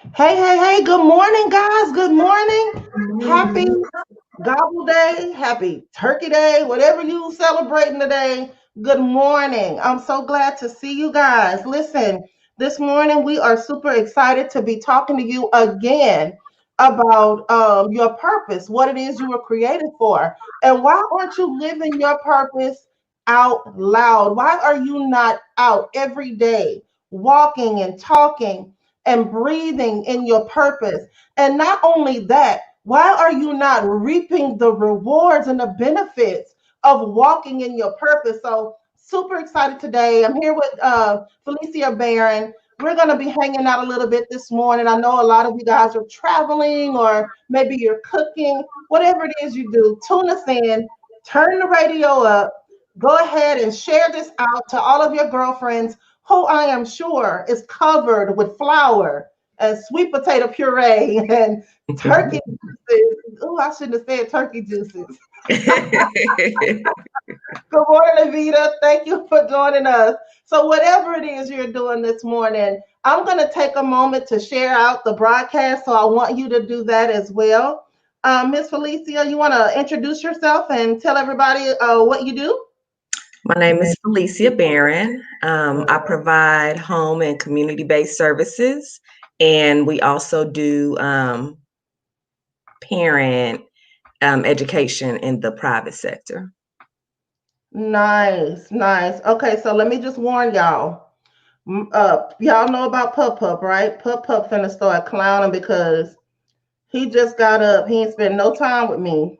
Hey, hey, hey, good morning, guys. Good morning. Happy Morning. Gobble Day, happy Turkey Day, whatever you celebrating today. Good morning. I'm so glad to see you guys. Listen, this morning we are super excited to be talking to you again about your purpose, what it is you were created for, and why aren't you living your purpose out loud? Why are you not out every day walking and talking and breathing in your purpose? And not only that, why are you not reaping the rewards and the benefits of walking in your purpose? So, super excited today. I'm here with Felicia Barron. We're going to be hanging out a little bit this morning. I know a lot of you guys are traveling or maybe you're cooking, whatever it is you do. Tune us in, turn the radio up, go ahead and share this out to all of your girlfriends who I am sure is covered with flour and sweet potato puree and turkey juices. Oh, I shouldn't have said turkey juices. Good morning, Evita. Thank you for joining us. So, whatever it is you're doing this morning, I'm going to take a moment to share out the broadcast. So, I want you to do that as well. Miss Felicia, you want to introduce yourself and tell everybody what you do? My name is Felicia Barron. I provide home and community-based services, and we also do parent education in the private sector. Nice, nice. Okay, so let me just warn y'all. Y'all know about Pup Pup, right? Pup Pup finna start clowning because he just got up. He ain't spent no time with me.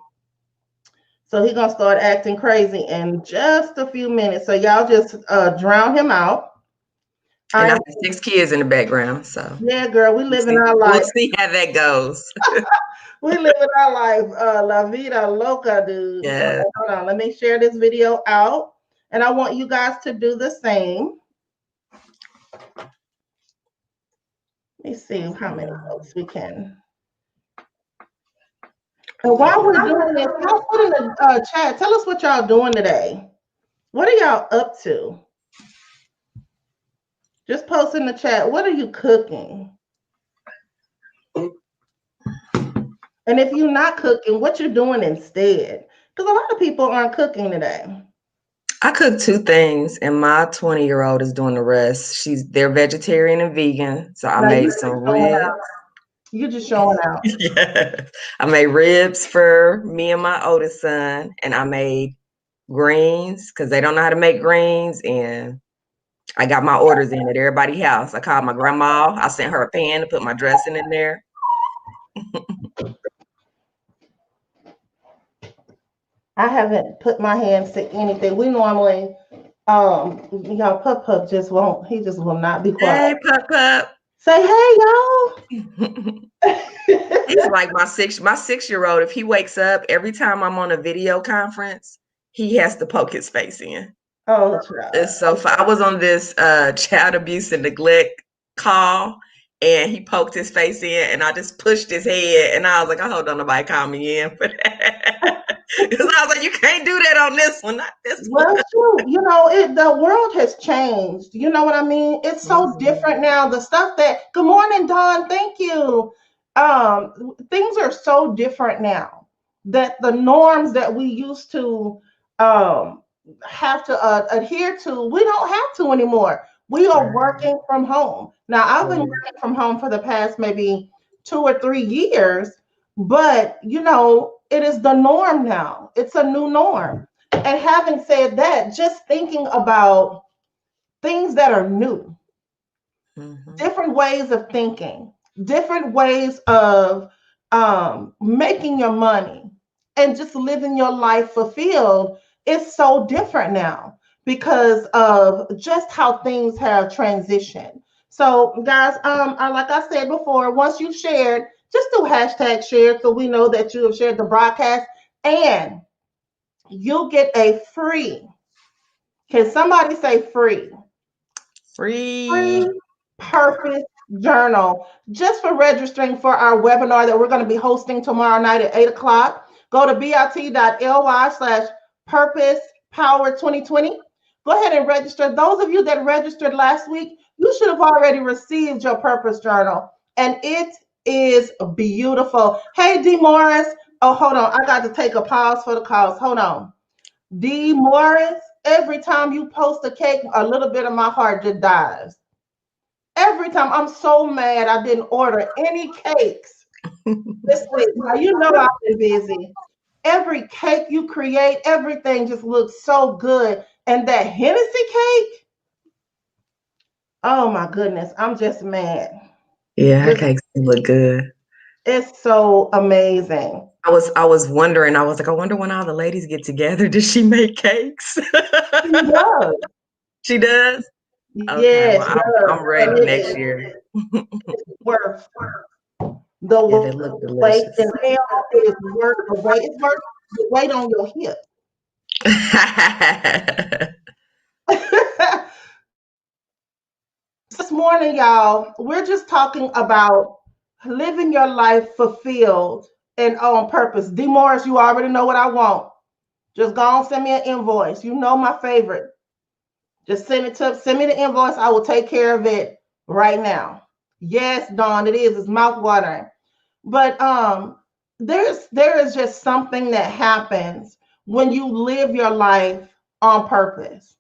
So he gonna start acting crazy in just a few minutes. So y'all just drown him out. And I I have 6 kids in the background, so Yeah, girl, we we'll living see, our we'll life. see how that goes. We living our life. La vida loca, dude. Okay, Yeah. hold on. Let me share this video out, and I want you guys to do the same. Let me see how many folks we can. And while we're doing this, y'all put in the chat. Tell us what y'all doing today. What are y'all up to? Just post in the chat. What are you cooking? And if you're not cooking, what you're doing instead? Because a lot of people aren't cooking today. I cook two things, and my 20-year-old is doing the rest. They're vegetarian and vegan, so I Now made you some just showing ribs. out. You just showing out. Yes. I made ribs for me and my oldest son, and I made greens because they don't know how to make greens. And I got my orders in at everybody's house. I called my grandma. I sent her a pan to put my dressing in there. I haven't put my hands to anything. We normally, y'all, Pup Pup just won't. He just will not be quiet. Hey, pup, pup. Say hey, y'all. He's like my 6-year-old. If he wakes up every time I'm on a video conference, he has to poke his face in. Oh, child. It's so fun. I was on this child abuse and neglect call, and he poked his face in, and I just pushed his head, and I was like, I hope don't nobody call me in for that. Because I was like, you can't do that on this one, not this one. Well, true. The world has changed. You know what I mean? It's so Mhm. different now. The stuff that, good morning, Don. Thank you. Things are so different now that the norms that we used to um, have to adhere to, we don't have to anymore. We are Right. working from home. Now, I've been Mhm. working from home for the past maybe 2 or 3 years, but it is the norm now. It's a new norm. And having said that, just thinking about things that are new, Mhm. different ways of thinking, different ways of making your money, and just living your life fulfilled is so different now because of just how things have transitioned. So, guys, like I said before, once you've shared, just do hashtag share so we know that you have shared the broadcast, and you'll get a free. Can somebody say free? Free. Free Purpose Journal just for registering for our webinar that we're going to be hosting tomorrow night at 8 o'clock. Go to bit.ly/purpose power 2020. Go ahead and register. Those of you that registered last week, you should have already received your purpose journal. and it is beautiful. Hey, D Morris. Oh, hold on. I got to take a pause for the cause. Hold on. D Morris, every time you post a cake, a little bit of my heart just dies. Every time. I'm so mad I didn't order any cakes this week. Now, you know I've been busy. Every cake you create, everything just looks so good. And that Hennessy cake, oh my goodness, I'm just mad. Yeah, her Just cakes look good. it's so amazing. I was wondering, I was like, I wonder when all the ladies get together, does she make cakes? She does. She does? Okay, Yes, well, she I'm does. I'm And ready it next is year. worth the Yeah, they look weight delicious. in hell. It is worth the weight. It's worth the weight on your hip. This morning, y'all, we're just talking about living your life fulfilled and on purpose. D Morris, you already know what I want. Just go on, send me an invoice. You know my favorite. Just send me the invoice. I will take care of it right now. Yes, Dawn, it is. It's mouth watering. But there is just something that happens when you live your life on purpose.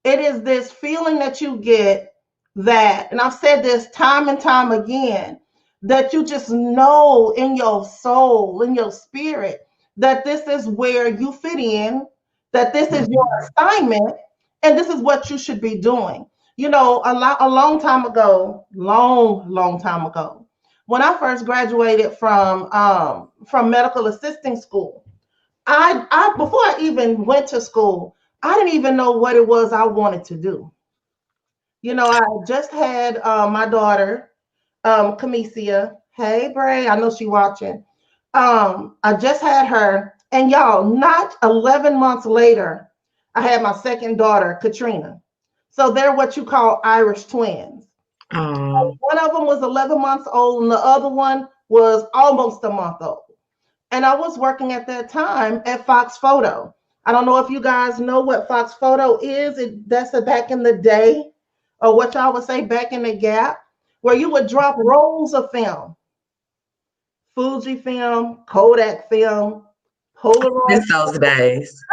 It is this feeling that you get that, and I've said this time and time again, that you just know in your soul, in your spirit, that this is where you fit in, that this is your assignment, and this is what you should be doing. You know, a long time ago, long time ago, when I first graduated from medical assisting school, I before I even went to school, I didn't even know what it was I wanted to do. You know, I just had my daughter, Camicia. Hey, Bray, I know she watching. I just had her, and y'all, not 11 months later, I had my second daughter, Katrina. So they're what you call Irish twins. Oh, One of them was 11 months old, and the other one was almost a month old. And I was working at that time at Fox Photo. I don't know if you guys know what Fox Photo is. That's a back in the day, or what y'all would say back in the gap, where you would drop rolls of film, Fuji film, Kodak film, Polaroid. miss those days.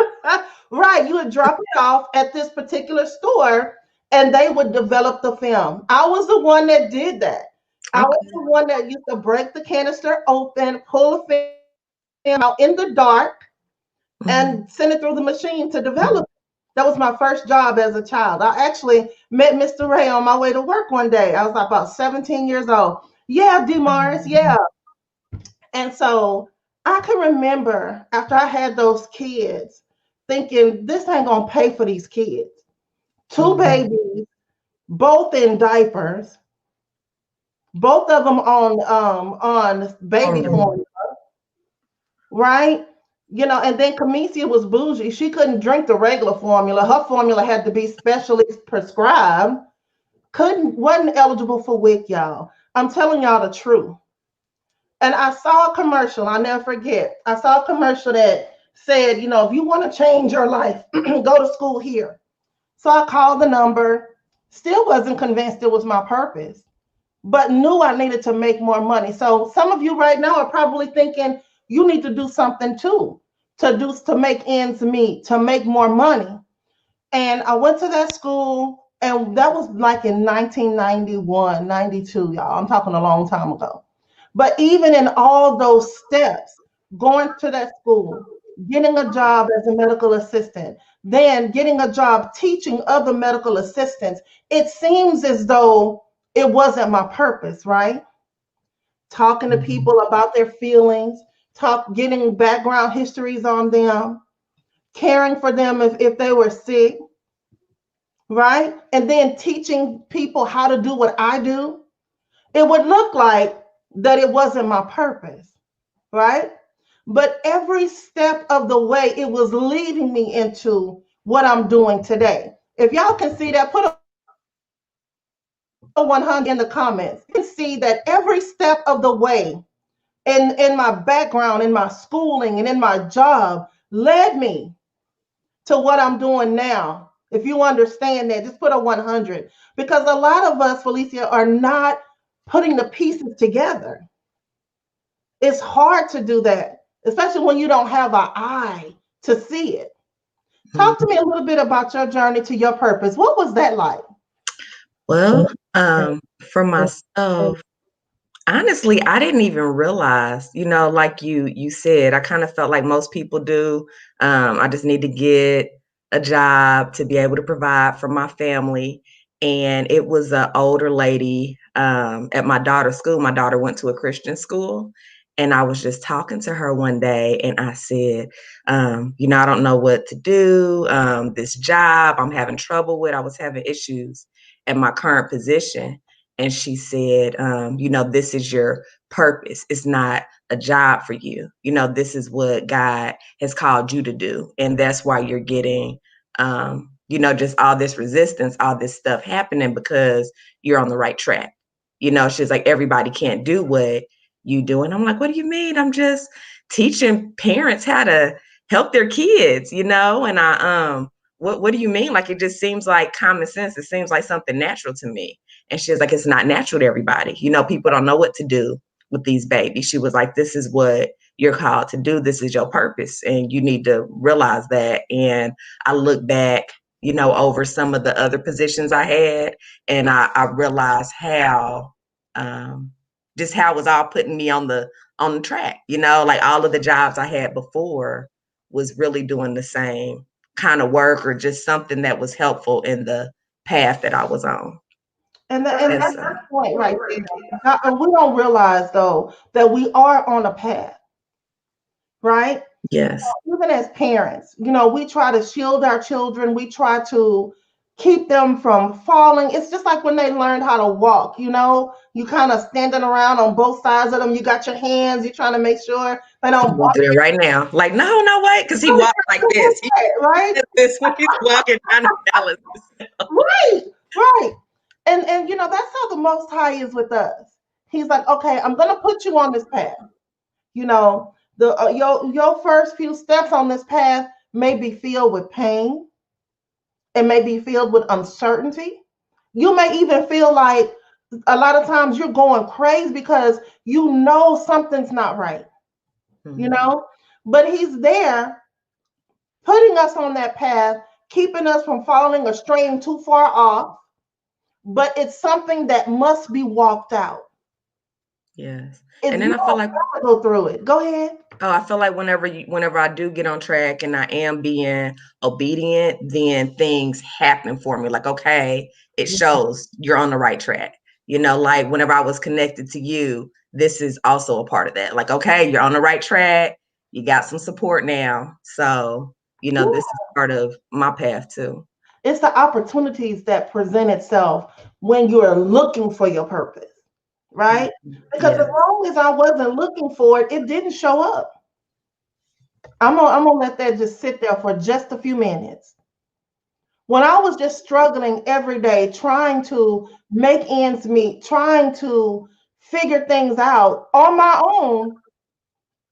Right, you would drop it off at this particular store and they would develop the film. I was the one that did that. I was Okay. the one that used to break the canister open, pull the film out in the dark, Mhm. and send it through the machine to develop. That was my first job as a child. I actually met Mr. Ray on my way to work one day. I was about 17 years old. Yeah, Demars, yeah. And so I can remember after I had those kids thinking, this ain't gonna pay for these kids. Two Mhm. babies, both in diapers, both of them on baby Formula. formula, right? You know, and then Camicia was bougie. She couldn't drink the regular formula. Her formula had to be specially prescribed. Wasn't eligible for WIC, y'all. I'm telling y'all the truth. And I saw a commercial, I'll never forget. I saw a commercial that said, you know, if you want to change your life, go to school here. So I called the number, still wasn't convinced it was my purpose, but knew I needed to make more money. So some of you right now are probably thinking you need to do something too, to make ends meet, to make more money. And I went to that school, and that was like in 1991, 92, y'all. I'm talking a long time ago. But even in all those steps, going to that school, getting a job as a medical assistant, then getting a job teaching other medical assistants, it seems as though it wasn't my purpose, right? Talking to Mhm. people about their feelings, getting background histories on them, caring for them if they were sick, right? And then teaching people how to do what I do, it would look like that it wasn't my purpose, right? But every step of the way, it was leading me into what I'm doing today. If y'all can see that, put a 100 in the comments. You can see that every step of the way in my background, in my schooling, and in my job led me to what I'm doing now. If you understand that, just put a 100. Because a lot of us, Felicia, are not putting the pieces together. It's hard to do that, especially when you don't have an eye to see it. Talk to me a little bit about your journey to your purpose. What was that like? Well, for myself, honestly, I didn't even realize, like you said, I kind of felt like most people do. I just need to get a job to be able to provide for my family. And it was an older lady at my daughter's school. My daughter went to a Christian school. And I was just talking to her one day and I said, I don't know what to do. This job I'm having trouble with. I was having issues at my current position. And she said, this is your purpose. It's not a job for you. This is what God has called you to do. And that's why you're getting, just all this resistance, all this stuff happening because you're on the right track. She's like, everybody can't do what you do. And I'm like, what do you mean? I'm just teaching parents how to help their kids, and what do you mean? Like, it just seems like common sense. It seems like something natural to me. And she was like, it's not natural to everybody. People don't know what to do with these babies. She was like, this is what you're called to do. This is your purpose. And you need to realize that. And I look back, over some of the other positions I had, and I realized how, just how it was all putting me on the track, like all of the jobs I had before was really doing the same kind of work or just something that was helpful in the path that I was on. And that's the point right there. And we don't realize though that we are on a path, right? Yes. Even as parents, we try to shield our children. We try to keep them from falling. It's just like when they learned how to walk, you kind of standing around on both sides of them. You got your hands, you're trying to make sure they don't walk. Do it right now. Like, no, wait, because he walks like this. Right? This when he's walking trying to balance. Right. And that's how the Most High is with us. He's like, okay, I'm gonna put you on this path. Your first few steps on this path may be filled with pain. It may be filled with uncertainty. You may even feel like a lot of times you're going crazy because something's not right. But he's there putting us on that path, keeping us from falling or straying too far off. But it's something that must be walked out. Yes. And then I feel like go through it. Go ahead. Oh, I feel like whenever I do get on track and I am being obedient, then things happen for me. Like, okay, it shows you're on the right track. Like whenever I was connected to you, this is also a part of that. Like, okay, you're on the right track. You got some support now. So, this is part of my path too. It's the opportunities that present itself when you're looking for your purpose. Right? Because as long as I wasn't looking for it, it didn't show up. I'm gonna let that just sit there for just a few minutes. When I was just struggling every day, trying to make ends meet, trying to figure things out on my own,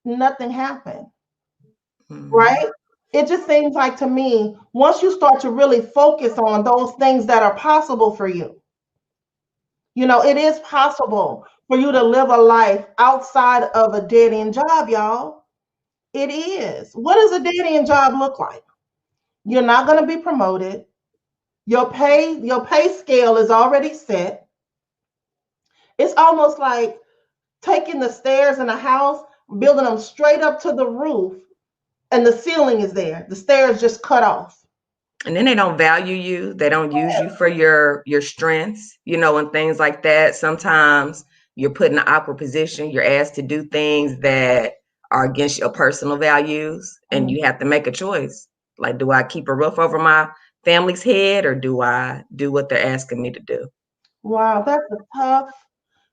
nothing happened. Right? It just seems like to me, once you start to really focus on those things that are possible for you, it is possible for you to live a life outside of a dead end job, y'all. It is. What does a dead end job look like? You're not going to be promoted. Your pay scale is already set. It's almost like taking the stairs in a house, building them straight up to the roof, and the ceiling is there. The stairs just cut off. And then they don't value you. They don't use you for your strengths, and things like that. Sometimes you're put in an awkward position. You're asked to do things that are against your personal values, and you have to make a choice. Like, do I keep a roof over my family's head, or do I do what they're asking me to do? Wow, that's a tough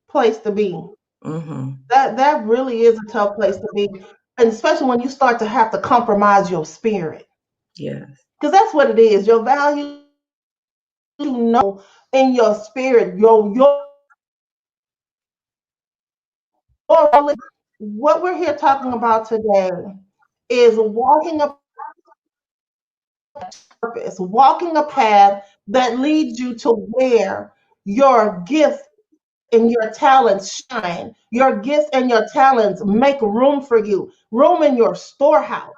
place to be. That really is a tough place to be, and especially when you start to have to compromise your spirit. Yes. Because that's what it is. Your value, in your spirit, what we're here talking about today is walking a purpose, walking a path that leads you to where your gift and your talents shine. Your gifts and your talents make room for you, room in your storehouse.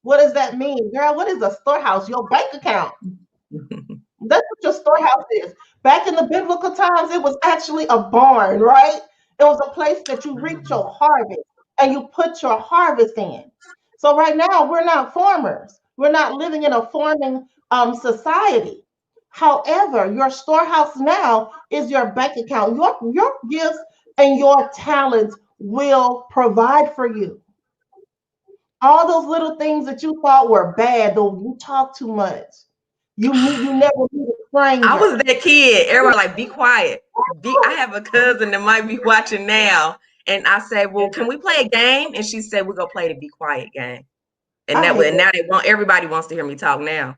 What does that mean, girl? What is a storehouse? Your bank account. That's what your storehouse is. Back in the biblical times, it was actually a barn, right? It was a place that you reaped your harvest and you put your harvest in. So right now, we're not farmers. We're not living in a farming society. However, your storehouse now is your bank account. Your gifts and your talents will provide for you. All those little things that you thought were bad, though you talk too much. You never meet a I was stranger. that kid. Everybody like, be quiet. I have a cousin that might be watching now. And I say, well, can we play a game? And she said, we're gonna play the be quiet game. And I that hate way, now everybody wants to hear me talk now.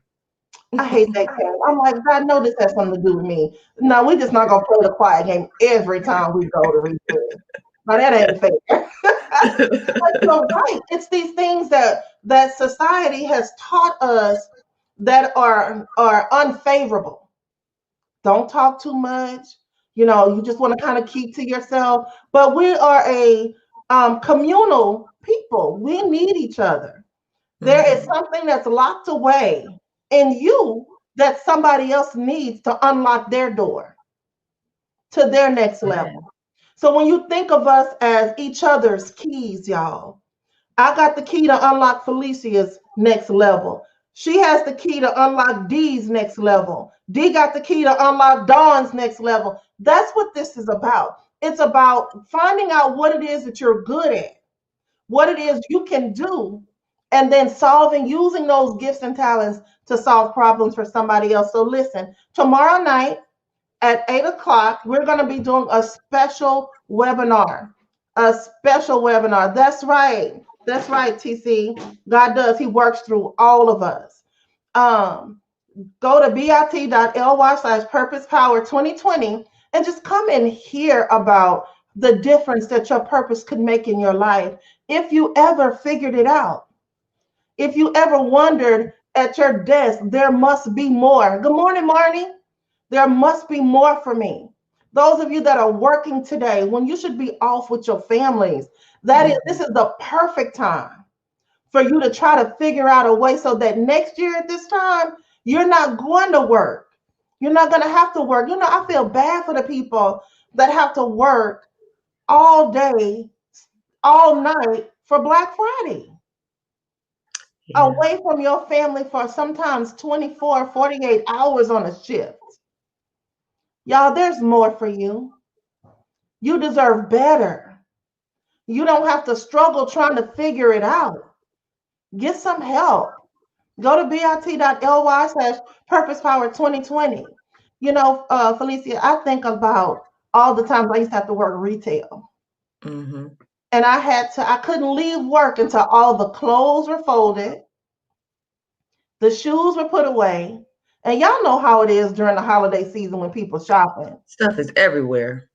I hate that game. I'm like, I know this has something to do with me. No, we're just not gonna play the quiet game every time we go to replay. Now that ain't fair. But you're right. It's these things that society has taught us that are unfavorable. Don't talk too much. You just want to kind of keep to yourself. But we are a communal people. We need each other. There is something that's locked away in you that somebody else needs to unlock their door to their next level. So when you think of us as each other's keys, y'all, I got the key to unlock Felicia's next level. She has the key to unlock Dee's next level. Dee got the key to unlock Dawn's next level. That's what this is about. It's about finding out what it is that you're good at, what it is you can do, and then using those gifts and talents to solve problems for somebody else. So listen, tomorrow night at 8 o'clock, we're going to be doing a special webinar. A special webinar. That's right. That's right, TC. God does. He works through all of us. Um, Go to bit.ly/purpose power 2020 and just come and hear about the difference that your purpose could make in your life if you ever figured it out. If you ever wondered at your desk, there must be more. Good morning, Marnie. There must be more for me. Those of you that are working today, when you should be off with your families, this is the perfect time for you to try to figure out a way so that next year at this time, you're not going to work. You're not going to have to work. I feel bad for the people that have to work all day, all night for Black Friday. Yeah. Away from your family for sometimes 24, 48 hours on a shift. Y'all, there's more for you. You deserve better. You don't have to struggle trying to figure it out. Get some help. Go to bit.ly/purpose power 2020. Felicia, I think about all the times I used to have to work retail. Mm-hmm. And I couldn't leave work until all the clothes were folded, the shoes were put away. And y'all know how it is during the holiday season when people shopping. Stuff is everywhere.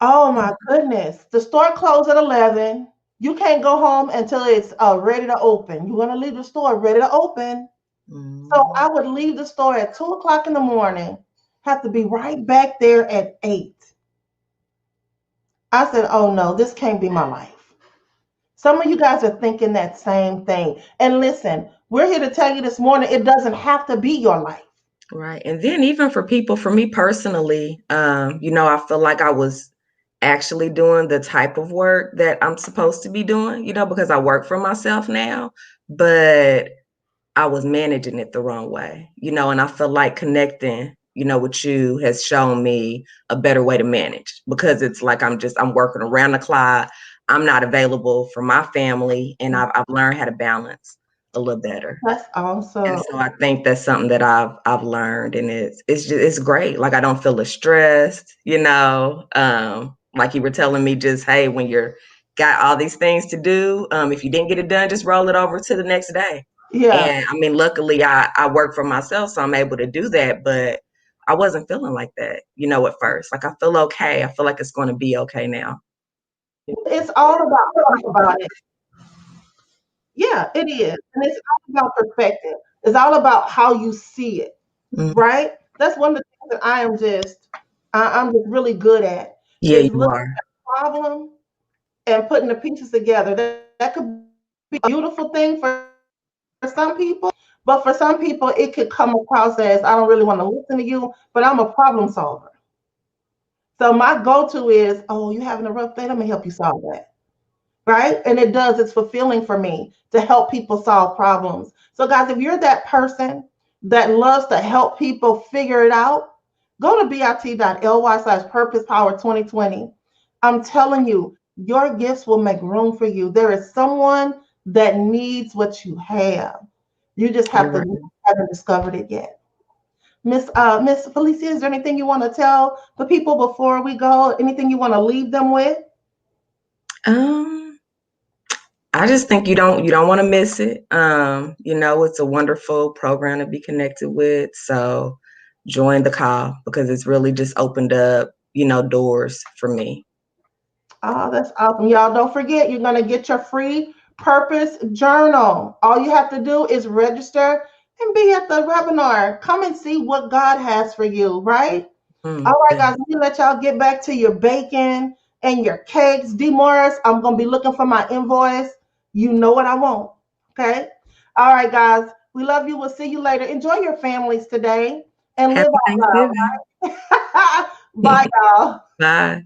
Oh my goodness. The store closed at 11. You can't go home until it's ready to open. You want to leave the store ready to open. Mm-hmm. So I would leave the store at 2 o'clock in the morning, have to be right back there at 8. I said, oh no, this can't be my life. Some of you guys are thinking that same thing. And listen, we're here to tell you this morning, it doesn't have to be your life. Right. And then even for me personally, I feel like I was actually doing the type of work that I'm supposed to be doing, because I work for myself now, but I was managing it the wrong way, and I feel like connecting, with you has shown me a better way to manage, because it's like I'm working around the clock. I'm not available for my family, and I've learned how to balance a little better. That's awesome. And so I think that's something that I've learned, and it's great. Like I don't feel as stressed, like you were telling me, just, hey, when you're got all these things to do, if you didn't get it done, just roll it over to the next day. Yeah. And I mean, luckily I work for myself, so I'm able to do that, but I wasn't feeling like that, at first. Like I feel okay. I feel like it's going to be okay now. It's all about it. Yeah, it is. And it's all about perspective. It's all about how you see it, right? That's one of the things that I'm just really good at. Yeah, is you looking are. at the problem and putting the pieces together. That could be a beautiful thing for some people, but for some people, it could come across as I don't really want to listen to you, but I'm a problem solver. So my go-to is, oh, you having a rough day? Let me help you solve that. Right? And it does, it's fulfilling for me to help people solve problems. So, guys, if you're that person that loves to help people figure it out, go to bit.ly/purpose power 2020. I'm telling you, your gifts will make room for you. There is someone that needs what you have. You just You're have to right. haven't discovered it yet. Miss Felicia, is there anything you want to tell the people before we go? Anything you want to leave them with? Um, I just think you don't want to miss it. It's a wonderful program to be connected with. So join the call because it's really just opened up, doors for me. Oh, that's awesome. Y'all don't forget, you're going to get your free purpose journal. All you have to do is register and be at the webinar. Come and see what God has for you, right? All right, Yeah. guys, let me let y'all get back to your bacon and your cakes. D. Morris, I'm going to be looking for my invoice. You know what I want. Okay? All right, guys, we love you. We'll see you later. Enjoy your families today and live Happy out Thanksgiving. loud. Bye, y'all. Bye.